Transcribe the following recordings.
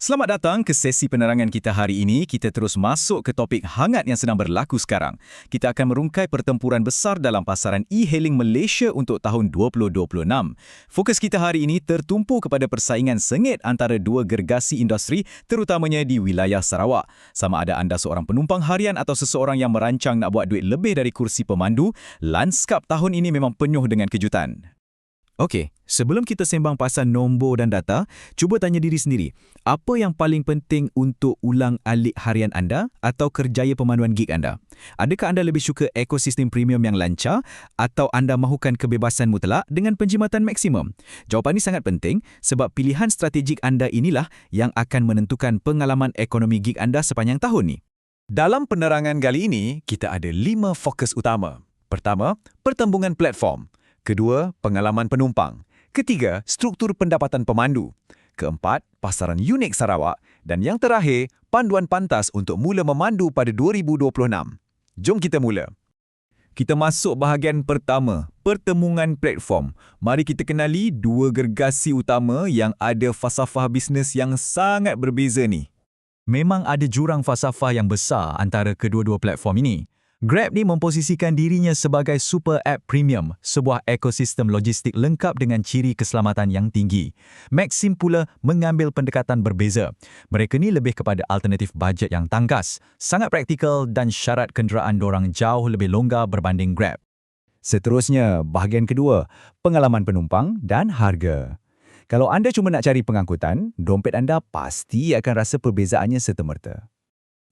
Selamat datang ke sesi penerangan kita hari ini. Kita terus masuk ke topik hangat yang sedang berlaku sekarang. Kita akan merungkai pertempuran besar dalam pasaran e-hailing Malaysia untuk tahun 2026. Fokus kita hari ini tertumpu kepada persaingan sengit antara dua gergasi industri, terutamanya di wilayah Sarawak. Sama ada anda seorang penumpang harian atau seseorang yang merancang nak buat duit lebih dari kursi pemandu, lanskap tahun ini memang penuh dengan kejutan. Okey, sebelum kita sembang pasal nombor dan data, cuba tanya diri sendiri, apa yang paling penting untuk ulang alik harian anda atau kerjaya pemanduan gig anda? Adakah anda lebih suka ekosistem premium yang lancar atau anda mahukan kebebasan mutlak dengan penjimatan maksimum? Jawapan ini sangat penting sebab pilihan strategik anda inilah yang akan menentukan pengalaman ekonomi gig anda sepanjang tahun ni. Dalam penerangan kali ini, kita ada 5 fokus utama. Pertama, pertembungan platform. Kedua, pengalaman penumpang. Ketiga, struktur pendapatan pemandu. Keempat, pasaran unik Sarawak. Dan yang terakhir, panduan pantas untuk mula memandu pada 2026. Jom kita mula. Kita masuk bahagian pertama, pertembungan platform. Mari kita kenali dua gergasi utama yang ada falsafah bisnes yang sangat berbeza ni. Memang ada jurang falsafah yang besar antara kedua-dua platform ini. Grab ni memposisikan dirinya sebagai super app premium, sebuah ekosistem logistik lengkap dengan ciri keselamatan yang tinggi. Maxim pula mengambil pendekatan berbeza. Mereka ni lebih kepada alternatif bajet yang tangkas, sangat praktikal dan syarat kenderaan dorang jauh lebih longgar berbanding Grab. Seterusnya, bahagian kedua, pengalaman penumpang dan harga. Kalau anda cuma nak cari pengangkutan, dompet anda pasti akan rasa perbezaannya serta-merta.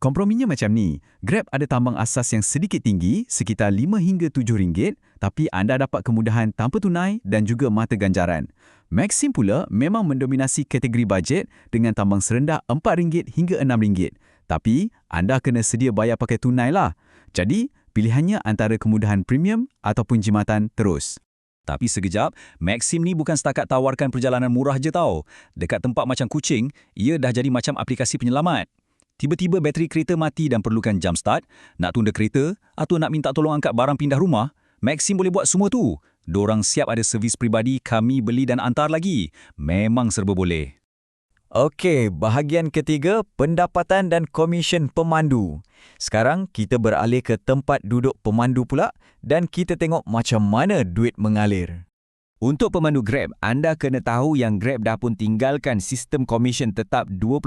Komprominya macam ni, Grab ada tambang asas yang sedikit tinggi, sekitar 5 hingga 7 ringgit, tapi anda dapat kemudahan tanpa tunai dan juga mata ganjaran. Maxim pula memang mendominasi kategori bajet dengan tambang serendah 4 ringgit hingga 6 ringgit. Tapi, anda kena sedia bayar pakai tunai lah. Jadi, pilihannya antara kemudahan premium ataupun jimatan terus. Tapi sekejap, Maxim ni bukan setakat tawarkan perjalanan murah je tau. Dekat tempat macam Kuching, ia dah jadi macam aplikasi penyelamat. Tiba-tiba bateri kereta mati dan perlukan jump start, nak tunda kereta atau nak minta tolong angkat barang pindah rumah, Maxim boleh buat semua tu. Dorang siap ada servis peribadi, kami beli dan hantar lagi. Memang serba boleh. Okey, bahagian ketiga, pendapatan dan komisen pemandu. Sekarang kita beralih ke tempat duduk pemandu pula dan kita tengok macam mana duit mengalir. Untuk pemandu Grab, anda kena tahu yang Grab dah pun tinggalkan sistem komisen tetap 20%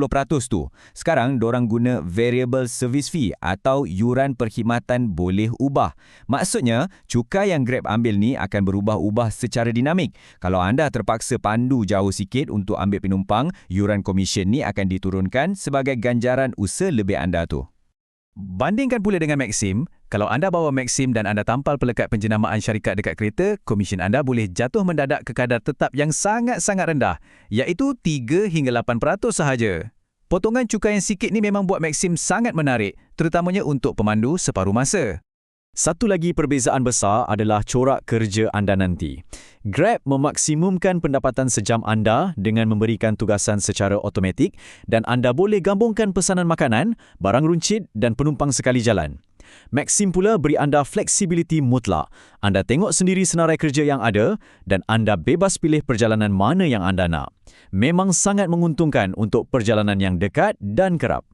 tu. Sekarang, dorang guna variable service fee atau yuran perkhidmatan boleh ubah. Maksudnya, cukai yang Grab ambil ni akan berubah-ubah secara dinamik. Kalau anda terpaksa pandu jauh sikit untuk ambil penumpang, yuran komisen ni akan diturunkan sebagai ganjaran usaha lebih anda tu. Bandingkan pula dengan Maxim, kalau anda bawa Maxim dan anda tampal pelekat penjenamaan syarikat dekat kereta, komisen anda boleh jatuh mendadak ke kadar tetap yang sangat-sangat rendah, iaitu 3 hingga 8% sahaja. Potongan cukai yang sikit ni memang buat Maxim sangat menarik, terutamanya untuk pemandu separuh masa. Satu lagi perbezaan besar adalah corak kerja anda nanti. Grab memaksimumkan pendapatan sejam anda dengan memberikan tugasan secara automatik dan anda boleh gabungkan pesanan makanan, barang runcit dan penumpang sekali jalan. Maxim pula beri anda fleksibiliti mutlak. Anda tengok sendiri senarai kerja yang ada dan anda bebas pilih perjalanan mana yang anda nak. Memang sangat menguntungkan untuk perjalanan yang dekat dan kerap.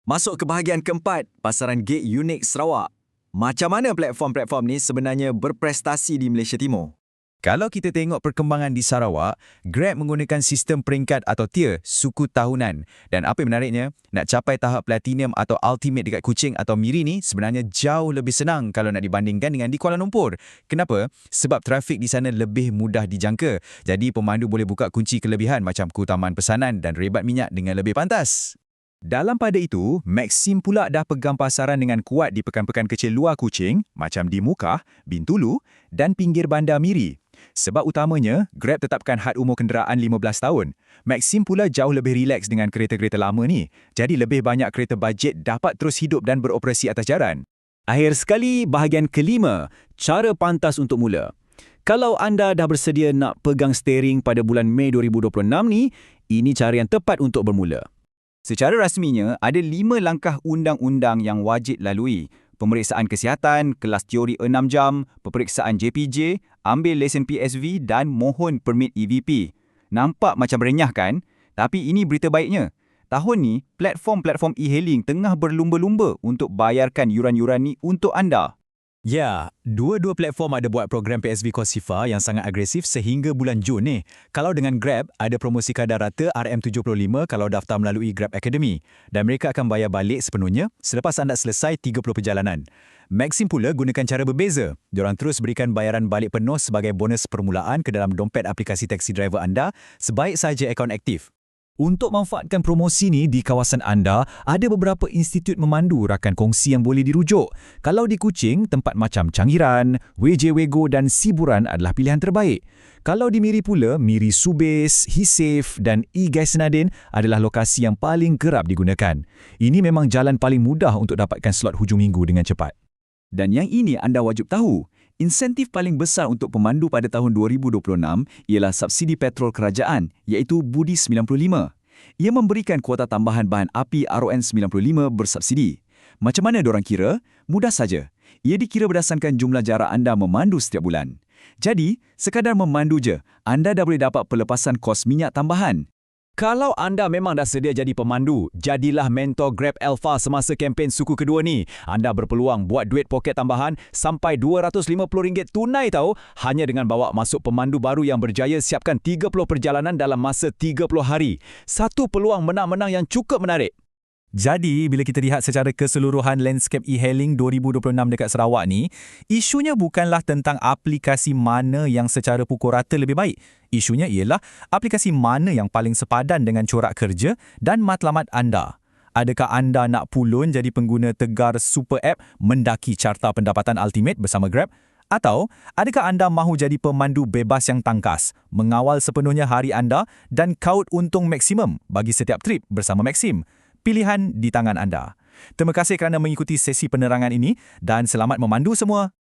Masuk ke bahagian keempat, pasaran gig unik Sarawak. Macam mana platform-platform ni sebenarnya berprestasi di Malaysia Timur? Kalau kita tengok perkembangan di Sarawak, Grab menggunakan sistem peringkat atau tier suku tahunan. Dan apa yang menariknya, nak capai tahap platinum atau ultimate dekat Kuching atau Miri ni sebenarnya jauh lebih senang kalau nak dibandingkan dengan di Kuala Lumpur. Kenapa? Sebab trafik di sana lebih mudah dijangka. Jadi pemandu boleh buka kunci kelebihan macam keutamaan pesanan dan rebat minyak dengan lebih pantas. Dalam pada itu, Maxim pula dah pegang pasaran dengan kuat di pekan-pekan kecil luar Kuching, macam di Mukah, Bintulu dan pinggir bandar Miri. Sebab utamanya, Grab tetapkan had umur kenderaan 15 tahun. Maxim pula jauh lebih rileks dengan kereta-kereta lama ni. Jadi lebih banyak kereta bajet dapat terus hidup dan beroperasi atas jalan. Akhir sekali, bahagian kelima, cara pantas untuk mula. Kalau anda dah bersedia nak pegang steering pada bulan Mei 2026 ni, ini cara yang tepat untuk bermula. Secara rasminya, ada 5 langkah undang-undang yang wajib lalui. Pemeriksaan kesihatan, kelas teori 6 jam, peperiksaan JPJ, ambil lesen PSV dan mohon permit EVP. Nampak macam renyah kan? Tapi ini berita baiknya. Tahun ni, platform-platform e-hailing tengah berlumba-lumba untuk bayarkan yuran-yuran ni untuk anda. Ya, dua-dua platform ada buat program PSV Kosifa yang sangat agresif sehingga bulan Jun ni. Kalau dengan Grab, ada promosi kadar rata RM75 kalau daftar melalui Grab Academy. Dan mereka akan bayar balik sepenuhnya selepas anda selesai 30 perjalanan. Maxim pula gunakan cara berbeza. Diorang terus berikan bayaran balik penuh sebagai bonus permulaan ke dalam dompet aplikasi taksi driver anda sebaik sahaja akaun aktif. Untuk manfaatkan promosi ni di kawasan anda, ada beberapa institut memandu rakan kongsi yang boleh dirujuk. Kalau di Kuching, tempat macam Changiran, WJ Wego dan Siburan adalah pilihan terbaik. Kalau di Miri pula, Miri Subis, Hisif dan E-Gas Senadin adalah lokasi yang paling kerap digunakan. Ini memang jalan paling mudah untuk dapatkan slot hujung minggu dengan cepat. Dan yang ini anda wajib tahu. Insentif paling besar untuk pemandu pada tahun 2026 ialah subsidi petrol kerajaan, iaitu Budi 95. Ia memberikan kuota tambahan bahan api RON 95 bersubsidi. Macam mana diorang kira? Mudah saja. Ia dikira berdasarkan jumlah jarak anda memandu setiap bulan. Jadi, sekadar memandu je, anda dah boleh dapat pelepasan kos minyak tambahan. Kalau anda memang dah sedia jadi pemandu, jadilah mentor Grab Alpha semasa kempen suku kedua ni. Anda berpeluang buat duit poket tambahan sampai RM250 tunai tahu, hanya dengan bawa masuk pemandu baru yang berjaya siapkan 30 perjalanan dalam masa 30 hari. Satu peluang menang-menang yang cukup menarik. Jadi, bila kita lihat secara keseluruhan landscape e-hailing 2026 dekat Sarawak ni, isunya bukanlah tentang aplikasi mana yang secara pukul rata lebih baik. Isunya ialah aplikasi mana yang paling sepadan dengan corak kerja dan matlamat anda. Adakah anda nak pulun jadi pengguna tegar super app mendaki carta pendapatan ultimate bersama Grab? Atau, adakah anda mahu jadi pemandu bebas yang tangkas, mengawal sepenuhnya hari anda dan kaut untung maksimum bagi setiap trip bersama Maxim? Pilihan di tangan anda. Terima kasih kerana mengikuti sesi penerangan ini dan selamat memandu semua.